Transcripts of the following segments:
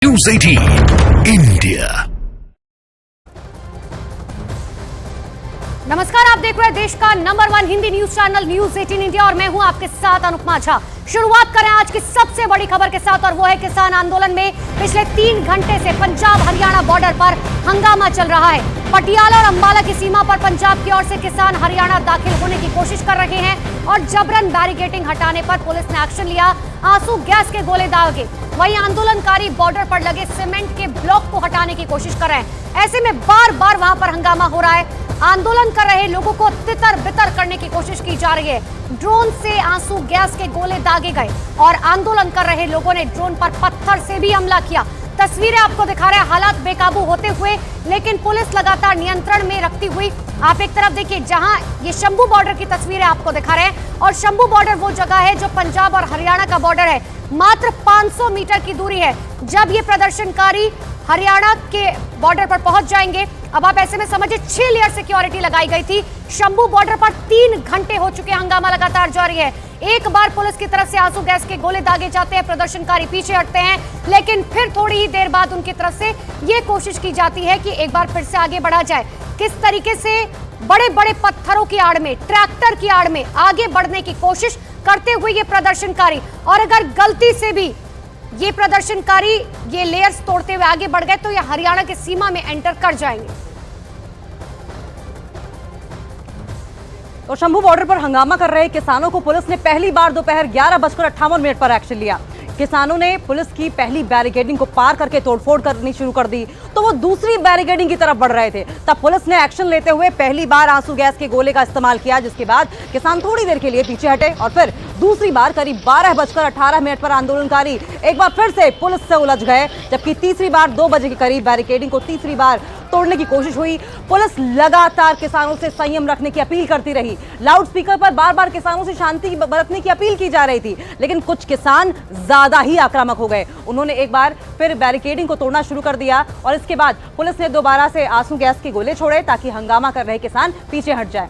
News 18 India. नमस्कार, आप देख रहे हैं देश का number 1 Hindi news channel news 18 India और मैं हूं आपके साथ अनुपमा झा। शुरुआत करें आज की सबसे बड़ी खबर के साथ और वो है किसान आंदोलन में पिछले 3 घंटे से पंजाब हरियाणा बॉर्डर पर हंगामा चल रहा है। पटियाला और अंबाला की सीमा पर पंजाब की ओर से किसान हरियाणा दाखिल होने की कोशिश कर रहे हैं और जबरन बैरिकेडिंग हटाने पर पुलिस ने एक्शन लिया, आंसू गैस के गोले दागे। वहीं आंदोलनकारी बॉर्डर पर लगे सीमेंट के ब्लॉक को हटाने की कोशिश कर रहे हैं। ऐसे में बार बार वहां पर हंगामा हो रहा है। आंदोलन कर रहे लोगों को तितर बितर करने की कोशिश की जा रही है। ड्रोन से आंसू गैस के गोले दागे गए और आंदोलन कर रहे लोगों ने ड्रोन पर पत्थर से भी हमला किया। तस्वीरें आपको दिखा रहे हैं, हालात बेकाबू होते हुए लेकिन पुलिस लगातार नियंत्रण में रखती हुई। आप एक तरफ देखिए, जहां ये शंभू बॉर्डर की तस्वीरें आपको दिखा रहे हैं और शंभू बॉर्डर वो जगह है जो पंजाब और हरियाणा का बॉर्डर है। मात्र 500 मीटर की दूरी है। जब ये प्रदर्शनकारी हरियाणा के बॉर्डर पर पहुंच जाएंगे, अब आप ऐसे में समझिए 6 लेयर सिक्योरिटी लगाई गई थी। शंभू बॉर्डर पर 3 घंटे हो चुके, हंगामा लगातार जारी है। एक बार पुलिस की तरफ से आंसू गैस के गोले दागे जाते हैं, प्रदर्शनकारी पीछे हटते हैं, लेकिन फिर थोड़ी ही देर बाद उनकी तरफ से ये कोशिश की जाती है कि एक बार फिर से आगे बढ़ा जाए। किस तरीके से बड़े बड़े पत्थरों की आड़ में, ट्रैक्टर की आड़ में आगे बढ़ने की कोशिश करते हुए ये प्रदर्शनकारी, और अगर गलती से भी ये प्रदर्शनकारी ये लेयर्स तोड़ते हुए आगे बढ़ गए तो ये हरियाणा की सीमा में एंटर कर जाएंगे। तो शंभू बॉर्डर पर हंगामा कर रहे किसानों को पुलिस ने पहली बार दोपहर 11:58 पर एक्शन लिया। किसानों ने पुलिस की पहली बैरिकेडिंग को पार करके तोड़फोड़ करनी शुरू कर दी तो वो दूसरी बैरिकेडिंग की तरफ बढ़ रहे थे। तब पुलिस ने एक्शन लेते हुए पहली बार आंसू गैस के गोले का इस्तेमाल किया, जिसके बाद किसान थोड़ी देर के लिए पीछे हटे और फिर दूसरी बार करीब 12:18 पर आंदोलनकारी एक बार फिर से पुलिस से उलझ गए, जबकि तीसरी बार 2 बजे के करीब बैरिकेडिंग को तीसरी बार तोड़ने की कोशिश हुई। पुलिस लगातार किसानों से संयम रखने की अपील करती रही। लाउड स्पीकर पर बार बार किसानों से शांति बरतने की अपील की जा रही थी, लेकिन कुछ किसान ज्यादा ही आक्रामक हो गए। उन्होंने एक बार फिर बैरिकेडिंग को तोड़ना शुरू कर दिया और इसके बाद पुलिस ने दोबारा से आंसू गैस के गोले छोड़े ताकि हंगामा कर रहे किसान पीछे हट जाए।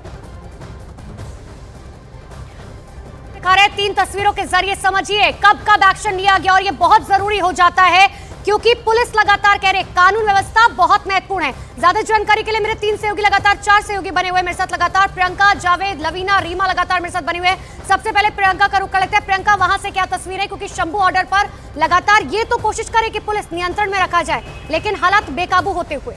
दिखा रहे 3 तस्वीरों के जरिए समझिए कब कब एक्शन लिया गया, और ये बहुत जरूरी हो जाता है क्योंकि पुलिस लगातार कह रहे कानून व्यवस्था बहुत महत्वपूर्ण है। ज्यादा जानकारी के लिए मेरे 3 सहयोगी लगातार 4 सहयोगी बने हुए मेरे साथ लगातार, प्रियंका, जावेद, लवीना, रीमा लगातार मेरे साथ बने हुए हैं। सबसे पहले प्रियंका का रुख कर लेते हैं। प्रियंका, वहां से क्या तस्वीर है, क्योंकि शंभू ऑर्डर पर लगातार ये तो कोशिश करे कि पुलिस नियंत्रण में रखा जाए लेकिन हालात बेकाबू होते हुए।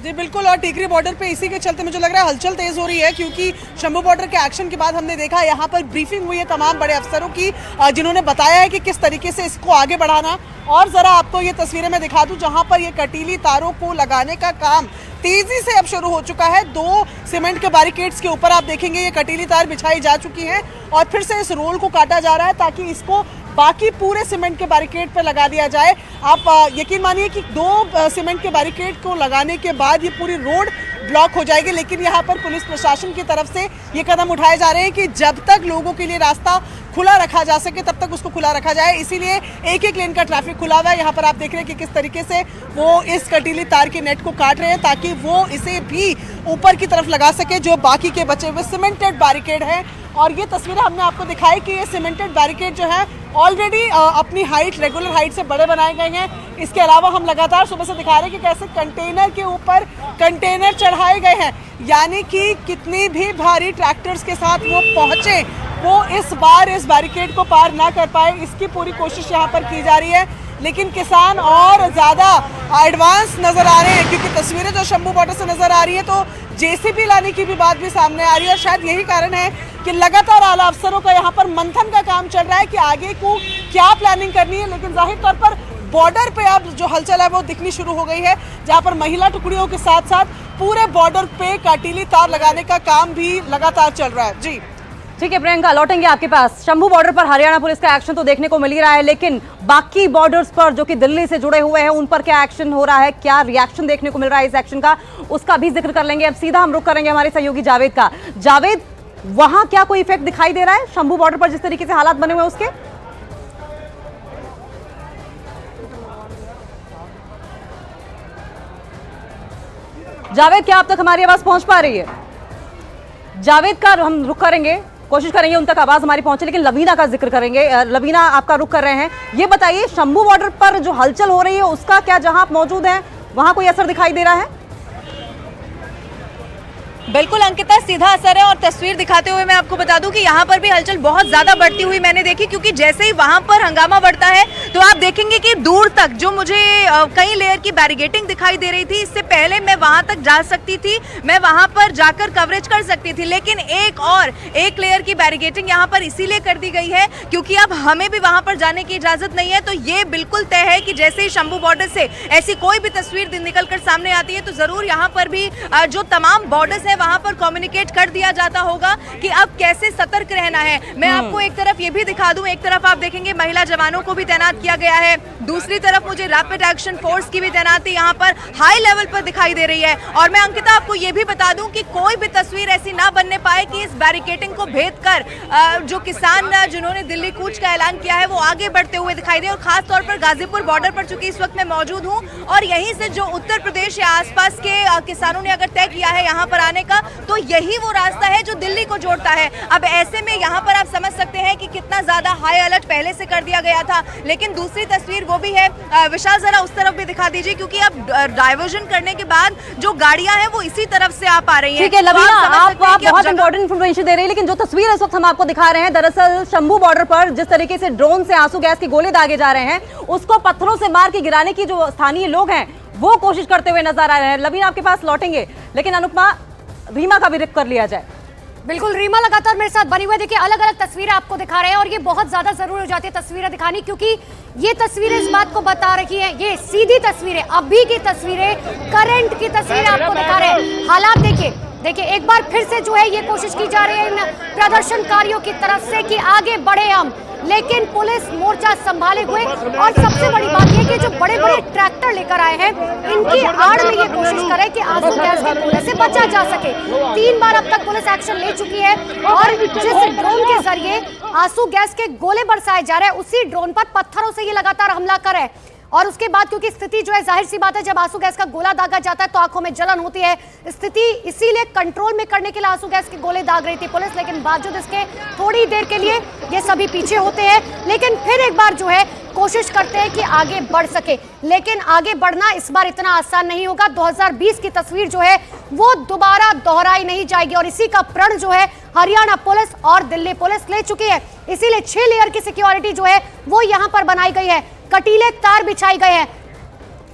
जी बिल्कुल, और टिकरी बॉर्डर पे इसी के चलते मुझे लग रहा है हलचल तेज हो रही है, क्योंकि शंभू बॉर्डर के एक्शन के बाद हमने देखा यहाँ पर ब्रीफिंग हुई है तमाम बड़े अफसरों की, जिन्होंने बताया है कि किस तरीके से इसको आगे बढ़ाना। और जरा आपको ये तस्वीरें मैं दिखा दूं, जहाँ पर ये कटीली तारों को लगाने का काम तेजी से अब शुरू हो चुका है। 2 सीमेंट के बैरिकेड्स के ऊपर आप देखेंगे ये कटीली तार बिछाई जा चुकी है और फिर से इस रोल को काटा जा रहा है ताकि इसको बाकी पूरे सीमेंट के बैरिकेड पर लगा दिया जाए। आप यकीन मानिए कि 2 सीमेंट के बैरिकेड को लगाने के बाद ये पूरी रोड ब्लॉक हो जाएगी, लेकिन यहाँ पर पुलिस प्रशासन की तरफ से ये कदम उठाए जा रहे हैं कि जब तक लोगों के लिए रास्ता खुला रखा जा सके तब तक उसको खुला रखा जाए। इसीलिए एक लेन का ट्रैफिक खुला हुआ है। यहाँ पर आप देख रहे हैं कि किस तरीके से वो इस कटीली तार के नेट को काट रहे हैं ताकि वो इसे भी ऊपर की तरफ लगा सके जो बाकी के बचे हुए सीमेंटेड बैरिकेड है। और ये तस्वीरें हमने आपको दिखाई कि ये सीमेंटेड बैरिकेड जो है ऑलरेडी अपनी हाइट, रेगुलर हाइट से बड़े बनाए गए हैं। इसके अलावा हम लगातार सुबह से दिखा रहे हैं कि कैसे कंटेनर के ऊपर कंटेनर चढ़ाए गए हैं, यानी कि कितनी भी भारी ट्रैक्टर्स के साथ वो पहुंचे वो इस बार इस बैरिकेड को पार ना कर पाए, इसकी पूरी कोशिश यहाँ पर की जा रही है। लेकिन किसान और ज़्यादा एडवांस नज़र आ रहे हैं, क्योंकि तस्वीरें जो शंभू बॉर्डर से नज़र आ रही है तो जेसीबी लाने की भी बात भी सामने आ रही है। और शायद यही कारण है कि लगातार आला अफसरों का यहाँ पर मंथन का काम चल रहा है कि आगे को क्या प्लानिंग करनी है। लेकिन जाहिर तौर पर बॉर्डर पे अब जो हलचल है वो दिखनी शुरू हो गई है, जहाँ पर महिला टुकड़ियों के साथ साथ पूरे बॉर्डर पे कटीली तार लगाने का काम भी लगातार चल रहा है। जी ठीक है प्रियंका, लौटेंगे आपके पास। शंभू बॉर्डर पर हरियाणा पुलिस का एक्शन तो देखने को मिल ही रहा है, लेकिन बाकी बॉर्डर्स पर जो कि दिल्ली से जुड़े हुए हैं उन पर क्या एक्शन हो रहा है, क्या रिएक्शन देखने को मिल रहा है इस एक्शन का, उसका भी जिक्र कर लेंगे। अब सीधा हम रुख करेंगे हमारे सहयोगी जावेद का। जावेद, वहां क्या कोई इफेक्ट दिखाई दे रहा है शंभू बॉर्डर पर जिस तरीके से हालात बने हुए हैं उसके? जावेद, क्या अब तक हमारी आवाज पहुंच पा रही है? जावेद का हम रुख करेंगे कोशिश करेंगे उन तक आवाज हमारी पहुंचे, लेकिन लवीना का जिक्र करेंगे। लवीना, आपका रुख कर रहे हैं, ये बताइए शंभू बॉर्डर पर जो हलचल हो रही है उसका क्या, जहां आप मौजूद हैं वहां कोई असर दिखाई दे रहा है? बिल्कुल अंकिता, सीधा असर है। और तस्वीर दिखाते हुए मैं आपको बता दूं कि यहाँ पर भी हलचल बहुत ज्यादा बढ़ती हुई मैंने देखी, क्योंकि जैसे ही वहां पर हंगामा बढ़ता है तो आप देखेंगे कि दूर तक जो मुझे कई लेयर की बैरिकेडिंग दिखाई दे रही थी, इससे पहले मैं वहां तक जा सकती थी, मैं वहां पर जाकर कवरेज कर सकती थी, लेकिन एक लेयर की बैरिकेडिंग यहाँ पर इसीलिए कर दी गई है क्योंकि अब हमें भी वहां पर जाने की इजाजत नहीं है। तो ये बिल्कुल तय है कि जैसे ही शंभू बॉर्डर से ऐसी कोई भी तस्वीर निकल कर सामने आती है तो जरूर यहाँ पर भी जो तमाम बॉर्डर्स है वहां पर कम्युनिकेट कर दिया जाता होगा कि अब कैसे सतर्क रहना है। मैं आपको एक तरफ ये भी दिखा दूं, एक तरफ आप देखेंगे महिला जवानों को भी तैनात किया गया है, दूसरी तरफ मुझे रैपिड एक्शन फोर्स की भी तैनाती यहाँ पर हाई लेवल पर दिखाई दे रही है। और मैं अंकिता आपको ये भी बता दूं कि कोई भी तस्वीर ऐसी ना बनने पाए कि इस बैरिकेडिंग को भेद कर जो किसान जिन्होंने दिल्ली कूच का ऐलान किया है वो आगे बढ़ते हुए दिखाई दे। और खास तौर पर गाजीपुर बॉर्डर पर चूंकि इस वक्त मैं मौजूद हूँ और यहीं से जो उत्तर प्रदेश या आसपास के किसानों ने अगर तय किया है यहाँ पर आने का, तो यही वो रास्ता है जो दिल्ली को जोड़ता है। अब ऐसे में यहाँ पर आप समझ सकते हैं कि कितना ज्यादा हाई अलर्ट पहले से कर दिया गया था। लेकिन दूसरी तस्वीर वो भी है, विशाल जरा उस तरफ भी दिखा दीजिए, क्योंकि अब डाइवर्जन करने के बाद जो गाड़ियां हैं वो इसी तरफ से आ पा रही हैं। ठीक है लवीना, आप बहुत इंपॉर्टेंट इन्फॉर्मेशन दे रही है, लेकिन जो तस्वीर इस वक्त हम आपको दिखा रहे हैं, दरअसल शंभू बॉर्डर पर जिस तरीके से ड्रोन से आंसू गैस के गोले दागे जा रहे हैं, उसको पत्थरों से मार के गिराने की जो स्थानीय लोग हैं वो कोशिश करते हुए नजर आ रहे हैं। लवीना आपके पास लौटेंगे, लेकिन अनुपमा, रीमा का भी जिक्र कर लिया जाए। बिल्कुल, रीमा लगातार मेरे साथ बनी हुई है। देखिए अलग अलग तस्वीरें आपको दिखा रहे हैं और ये बहुत ज्यादा जरूरी हो जाती है तस्वीरें दिखानी, क्योंकि ये तस्वीरें इस बात को बता रही हैं, ये सीधी तस्वीरें, अभी की तस्वीरें, करंट की तस्वीरें आपको दिखा रहे हैं। हालात देखिए एक बार फिर से जो है ये कोशिश की जा रही है इन प्रदर्शनकारियों की तरफ से कि आगे बढ़े हम, लेकिन पुलिस मोर्चा संभाले हुए। और सबसे बड़ी बात ये कि जो बड़े बड़े ट्रैक्टर लेकर आए हैं, इनकी आड़ में ये कोशिश करे कि आंसू गैस के गोले से बचा जा सके। 3 बार अब तक पुलिस एक्शन ले चुकी है और जिस ड्रोन के जरिए आंसू गैस के गोले बरसाए जा रहे हैं, उसी ड्रोन पर पत्थरों से ये लगातार हमला करे। और उसके बाद क्योंकि स्थिति जो है, जाहिर सी बात है, जब आंसू गैस का गोला दागा जाता है तो आंखों में जलन होती है, स्थिति इसीलिए कंट्रोल में करने के लिए आंसू गैस के गोले दाग रही थी पुलिस, लेकिन बावजूद इसके थोड़ी देर के लिए ये सभी पीछे होते हैं, लेकिन फिर एक बार जो है कोशिश करते हैं कि आगे बढ़ सके। लेकिन आगे बढ़ना इस बार इतना आसान नहीं होगा। 2020 की तस्वीर जो है वो दोबारा दोहराई नहीं जाएगी और इसी का प्रण जो है हरियाणा पुलिस और दिल्ली पुलिस ले चुकी है। इसीलिए 6 लेयर की सिक्योरिटी जो है वो यहाँ पर बनाई गई है, कटीले तार बिछाई गए हैं।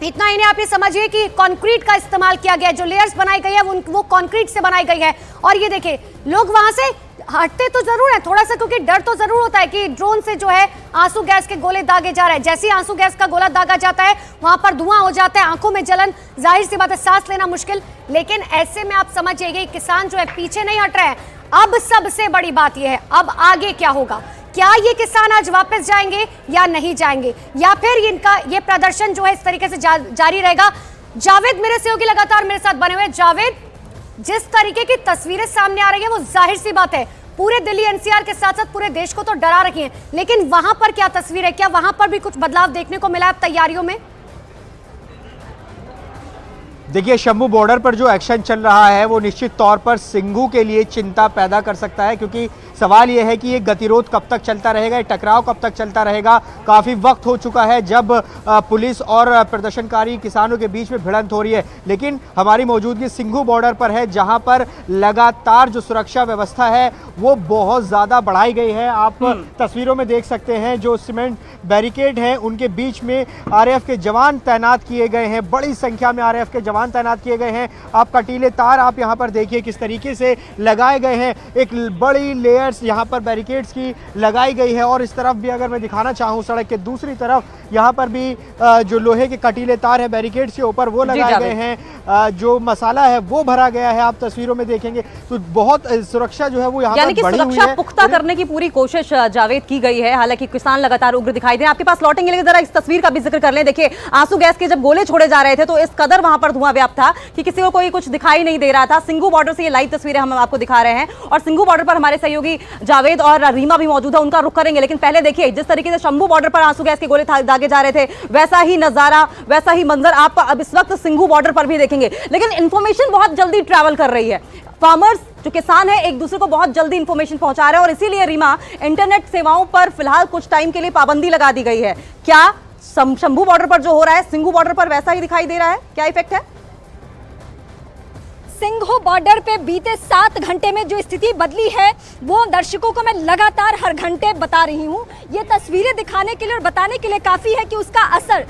इतना ही नहीं, आप ये समझिए कि कंक्रीट का इस्तेमाल किया गया है, जो लेयर्स बनाई गई है वो कंक्रीट से बनाई गई है। और ये देखिए लोग वहां से हटते तो जरूर है थोड़ा सा, क्योंकि डर तो जरूर होता है कि ड्रोन से जो है आंसू गैस के गोले दागे जा रहे हैं। जैसे ही आंसू गैस का गोला दागा जाता है वहां पर धुआं हो जाता है, आंखों में जलन, जाहिर सी बात है सांस लेना मुश्किल। लेकिन ऐसे में आप समझिए किसान जो है पीछे नहीं हट रहे हैं। अब सबसे बड़ी बात यह है, अब आगे क्या होगा? क्या ये किसान आज वापस जाएंगे या नहीं जाएंगे, या फिर इनका ये प्रदर्शन जो है इस तरीके से जारी रहेगा? जावेद मेरे सहयोगी लगातार मेरे साथ बने हुए। जावेद, जिस तरीके की तस्वीरें सामने आ रही है वो जाहिर सी बात है पूरे दिल्ली एनसीआर के साथ साथ पूरे देश को तो डरा रखी है, लेकिन वहां पर क्या तस्वीर है? क्या वहां पर भी कुछ बदलाव देखने को मिला अब तैयारियों में? देखिए, शंभू बॉर्डर पर जो एक्शन चल रहा है वो निश्चित तौर पर सिंघू के लिए चिंता पैदा कर सकता है, क्योंकि सवाल ये है कि ये गतिरोध कब तक चलता रहेगा, ये टकराव कब तक चलता रहेगा। काफ़ी वक्त हो चुका है जब पुलिस और प्रदर्शनकारी किसानों के बीच में भिड़ंत हो रही है, लेकिन हमारी मौजूदगी सिंघू बॉर्डर पर है, जहां पर लगातार जो सुरक्षा व्यवस्था है वो बहुत ज़्यादा बढ़ाई गई है। आप तस्वीरों में देख सकते हैं जो सीमेंट बैरिकेड हैं उनके बीच में आरएएफ के जवान तैनात किए गए हैं, बड़ी संख्या में आरएएफ के जवान तैनात किए गए हैं। आप कटीले तार आप यहाँ पर देखिए किस तरीके से लगाए गए हैं, एक बड़ी लेयर्स यहाँ पर बैरिकेड्स की लगाई गई है। और इस तरफ भी अगर मैं दिखाना चाहूँ, सड़क के दूसरी तरफ यहाँ पर भी जो लोहे के कटीले तार है बैरिकेड्स के ऊपर वो लगाए गए हैं, जो मसाला है वो भरा गया है। आप तस्वीरों में देखेंगे तो बहुत सुरक्षा जो है वो यहाँ पर बढ़ी हुई है। पुख्ता करने की पूरी कोशिश जावेद की गई है, हालांकि किसान लगातार उग्र दिखाई दे। आपके पास लौटेंगे, लेकिन जरा इस तस्वीर का भी जिक्र कर लें। देखिए, आंसू गैस के जब गोले छोड़े जा रहे थे तो इस कदर वहां पर धुआं व्याप्त था कि किसी को कोई कुछ दिखाई नहीं दे रहा था। सिंघू बॉर्डर से ये लाइव तस्वीरें हम आपको दिखा रहे हैं और सिंघू बॉर्डर पर हमारे सहयोगी जावेद और रीमा भी मौजूद है, उनका रुख करेंगे। लेकिन पहले देखिए, जिस तरीके से शंभू बॉर्डर पर आंसू गैस के गोले दागे जा रहे थे, वैसा ही नजारा, वैसा ही मंजर आप अब इस वक्त सिंघू बॉर्डर पर भी देखेंगे। लेकिन इंफॉर्मेशन बहुत जल्दी ट्रैवल कर रही है। फार्मर्स जो किसान है एक दूसरे को बहुत जल्दी इंफॉर्मेशन पहुंचा रहे हैं और इसीलिए रीमा इंटरनेट सेवाओं पर फिलहाल कुछ टाइम के लिए पाबंदी लगा दी गई है। क्या शंभू बॉर्डर पर जो हो रहा है सिंघू बॉर्डर पर वैसा ही दिखाई दे रहा है? क्या इफेक्ट है? सिंघू बॉर्डर पे बीते 7 घंटे में जो स्थिति बदली है वो दर्शकों को मैं लगातार हर घंटे बता रही हूँ। ये तस्वीरें दिखाने के लिए और बताने के लिए काफ़ी है कि उसका असर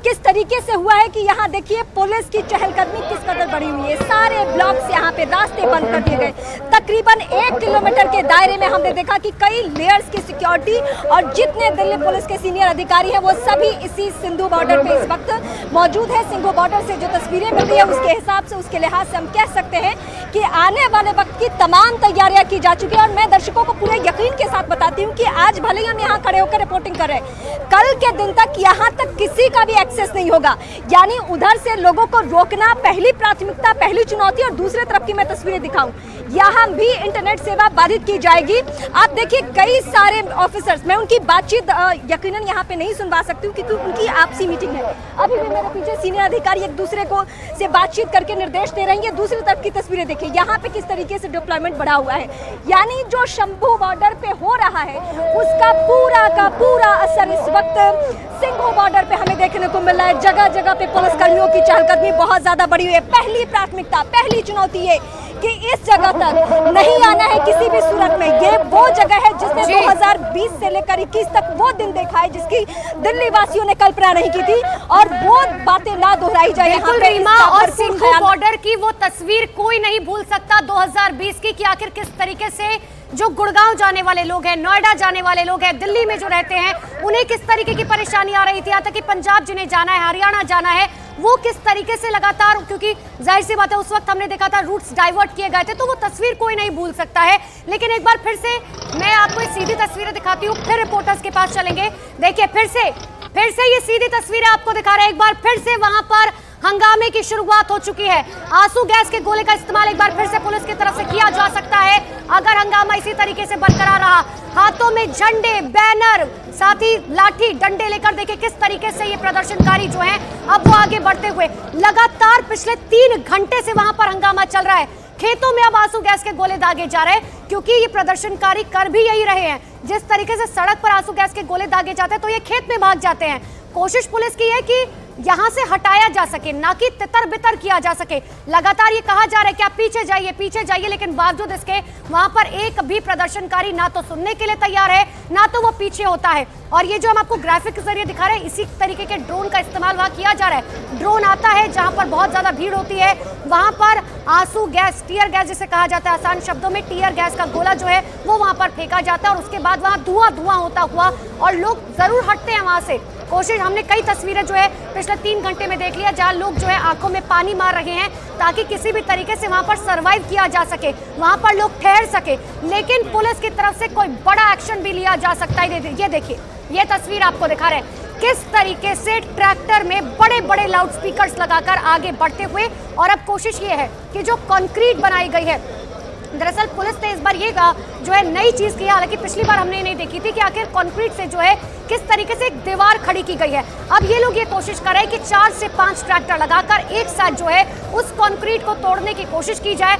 किस तरीके से हुआ है कि यहाँ देखिए पुलिस की चहलकदमी किस कदर बढ़ी हुई है। सारे ब्लॉक्स यहाँ पे रास्ते बंद कर दिए गए। तकरीबन 1 किलोमीटर के दायरे में हमने देखा कि कई लेयर्स की सिक्योरिटी और जितने दिल्ली पुलिस के सीनियर अधिकारी हैं वो सभी इसी सिंधु बॉर्डर पे इस वक्त मौजूद है। सिंघू बॉर्डर से जो तस्वीरें मिल रही है उसके हिसाब से, उसके लिहाज से हम कह सकते हैं कि आने वाले वक्त की तमाम तैयारियां की जा चुकी है। और मैं दर्शकों को पूरे यकीन के साथ बताती हूँ कि आज भले ही हम यहाँ खड़े होकर रिपोर्टिंग कर रहे हैं, कल के दिन तक यहाँ तक किसी का भी एक्सेस नहीं होगा। यानी उधर से लोगों को रोकना पहली प्राथमिकता, पहली चुनौती। और दूसरे तरफ की मैं तस्वीरें दिखाऊं, यहाँ भी इंटरनेट सेवा बाधित की जाएगी। आप देखिए कई सारे ऑफिसर्स, मैं उनकी बातचीत यकीनन यहाँ पे नहीं सुनवा सकती हूँ क्योंकि उनकी आपसी मीटिंग है। अभी भी मेरे पीछे सीनियर अधिकारी एक दूसरे को से बातचीत करके निर्देश दे रहे हैं। दूसरी तरफ की तस्वीरें देखिए, यहाँ पे किस तरीके से डिप्लॉयमेंट बढ़ा हुआ है। यानी जो शंभू बॉर्डर पे हो रहा है उसका पूरा का पूरा असर इस वक्त सिंघू बॉर्डर पे हमें देखने को मिल रहा है। जगह जगह पे पुलिस कर्मियों की चहलकदमी बहुत ज्यादा बढ़ी हुई है। पहली प्राथमिकता, पहली चुनौती ये कि इस जगह तक नहीं आना है किसी भी सूरत में। ये वो जगह है जिसने 2020 से लेकर 21 तक वो दिन देखा है जिसकी दिल्ली वासियों ने कल्पना नहीं की थी और वो बातें ना दोहराई जाए। बिल्कुल रीमा, और सिंघू बॉर्डर की वो तस्वीर कोई नहीं भूल सकता 2020 की, कि आखिर किस तरीके से जो गुड़गांव जाने वाले लोग हैं, नोएडा जाने वाले लोग हैं, दिल्ली में जो रहते हैं, उन्हें किस तरीके की परेशानी आ रही थी। यहाँ तक कि पंजाब जिन्हें जाना है, हरियाणा जाना है, वो किस तरीके से लगातार, क्योंकि जाहिर सी बात है उस वक्त हमने देखा था रूट्स डाइवर्ट किए गए थे, तो वो तस्वीर कोई नहीं भूल सकता है। लेकिन एक बार फिर से मैं आपको ये सीधी तस्वीरें दिखाती हूँ, फिर रिपोर्टर्स के पास चलेंगे। देखिए फिर से ये सीधी तस्वीरें आपको दिखा रहे हैं। एक बार फिर से वहां पर हंगामे की शुरुआत हो चुकी है। आंसू गैस के गोले का इस्तेमाल एक बार फिर से पुलिस की तरफ से किया जा सकता है अगर हंगामा इसी तरीके से बरकरार रहा। हाथों में झंडे, बैनर, साथ ही लाठी डंडे लेकर देखिए किस तरीके से ये प्रदर्शनकारी जो हैं अब वो आगे बढ़ते हुए, लगातार पिछले 3 घंटे से वहां पर हंगामा चल रहा है। खेतों में अब आंसू गैस के गोले दागे जा रहे हैं क्योंकि ये प्रदर्शनकारी कर भी यही रहे हैं। जिस तरीके से सड़क पर आंसू गैस के गोले दागे जाते हैं तो ये खेत में भाग जाते हैं। कोशिश पुलिस की है कि यहां से हटाया जा सके, ना कि तितर बितर किया जा सके। लगातार ये कहा जा रहा है कि आप पीछे जाइए, लेकिन बावजूद इसके वहां पर एक भी प्रदर्शनकारी ना तो सुनने के लिए तैयार है, ना तो वो पीछे होता है। और ये जो हम आपको ग्राफिक के जरिए दिखा रहे हैं, इसी तरीके के ड्रोन का इस्तेमाल वहां किया जा रहा है। ड्रोन आता है जहां पर बहुत ज्यादा भीड़ होती है, वहां पर आंसू गैस, टीयर गैस जिसे कहा जाता है, आसान शब्दों में टीयर गैस का गोला जो है वो वहां पर फेंका जाता है और उसके बाद वहां धुआं होता हुआ और लोग जरूर हटते हैं वहां से। कोशिश, हमने कई तस्वीरें जो है पिछले 3 घंटे में देख लिया जहां लोग जो है आंखों में पानी मार रहे हैं ताकि किसी भी तरीके से वहां पर सरवाइव किया जा सके, वहां पर लोग ठहर सके। लेकिन पुलिस की तरफ से कोई बड़ा एक्शन भी लिया जा सकता है। ये देखिए, ये तस्वीर आपको दिखा रहे हैं किस तरीके से ट्रैक्टर में बड़े बड़े लाउड स्पीकर्स लगाकर आगे बढ़ते हुए। और अब कोशिश ये है कि जो कंक्रीट बनाई गई है, दरअसल पुलिस ने इस बार ये जो है नई चीज की है, हालांकि पिछली बार हमने नहीं देखी थी कि आखिर कंक्रीट से जो है किस तरीके से एक दीवार खड़ी की गई है। अब ये लोग ये कोशिश कर रहे हैं कि 4 से 5 ट्रैक्टर लगाकर एक साथ जो है उस कंक्रीट को तोड़ने की कोशिश की जाए।